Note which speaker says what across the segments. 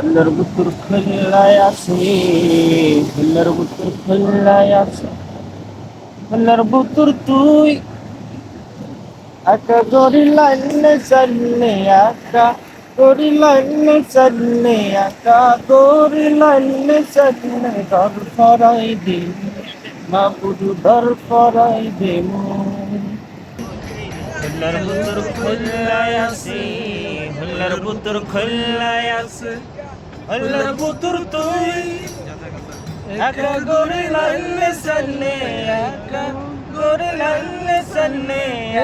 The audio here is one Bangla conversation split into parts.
Speaker 1: আল্লাহর বুতুর খোল্লায় আছে, আল্লাহর বুতুর খোল্লায় আছে, আল্লাহর বুতুর তুই একা গরি লাইনে চললে একা গরি লাইনে চললে একা গরি লাইনে চললে দর ফরাই দে মাবুদু দর ফরাই দে আল্লাহর বুতুর খোল্লায় আছে, আল্লাহর বুতুর খোল্লায় আছে, আল্লাহর বুতুর তুই একা গরি লাইনে চললে একা গরি লাইনে চললে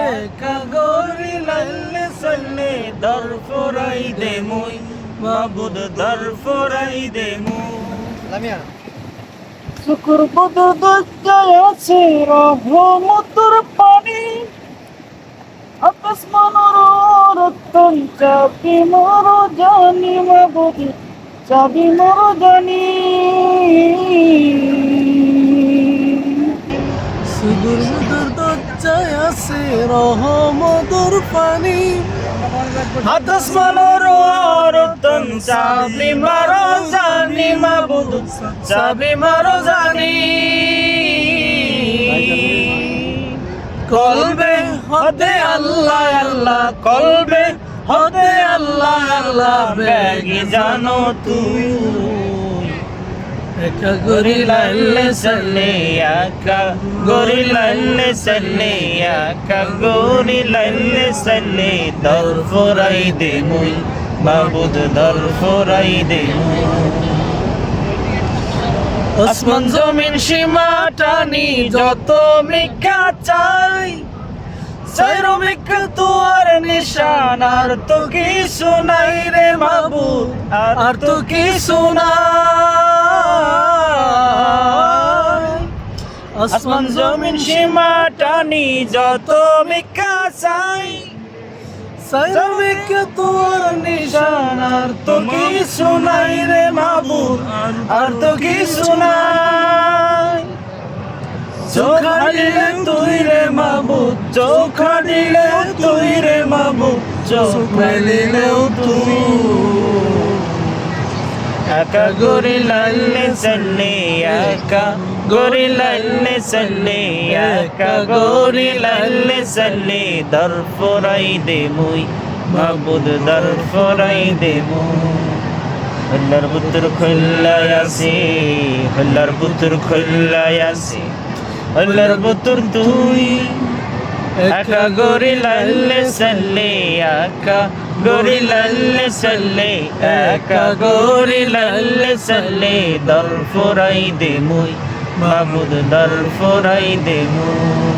Speaker 1: একা গরি লাইনে চললে দর ফরাই দে মুই মাবুদ দর ফরাই দে মুই শুকুর বুদুর দজ্জায় আছে রহমতের পানি আকসমান রতন চাবি মোর জানি মাবুদ চাবি মোর জানি
Speaker 2: সুদূর সুদূর দজ্জায় আছে রহমতের পানি
Speaker 1: আকসমান রতন চাবি মোর জানি মাবুদ চাবি মোর জানি কলবে হতে আল্লাহ আল্লাহ কলবে হতে আল্লাহ আল্লাহ বেগে জানো তুই
Speaker 2: একা
Speaker 1: গরি লাইলে চলে একা গরি লাইলে চলে একা গরি লাইলে চলে দর ফরাই দে মুই মাবুদ দর ফরাই দে আসমান জমিন সীমা টানি যত মিকা চাই চাইরো মিকা তোর নিশান আর তো কিছু নাই রে মাবুদ আর তো কিছু নাই আসমান জমিন সীমা টানি যত মিকা চাই
Speaker 2: সাইরবিকে তোর
Speaker 1: নিশান আর তো কিছু নাই রে মাবুদ আর তো কিছু নাই চোখা দিলে তুই রে মাবুদ চোখা দিলে তুই রে মাবুদ চোখ মেলিলেও তুই একা গরি লাইনে চললে একা গরি লাইনে চললে একা গরি লাইনে চললে দর ফরাই দে মুই মাবুদ দর ফরাই দে মুই আল্লাহর বুতুর খোল্লায় আছে, আল্লাহর বুতুর খোল্লায় আছে, আল্লাহর বুতুর তুই একা গরি লাইনে চললে একা গরি লাইনে চললে একা গরি লাইনে চললে দর ফরাই দে মুই মাবুদ দর ফরাই দে মুই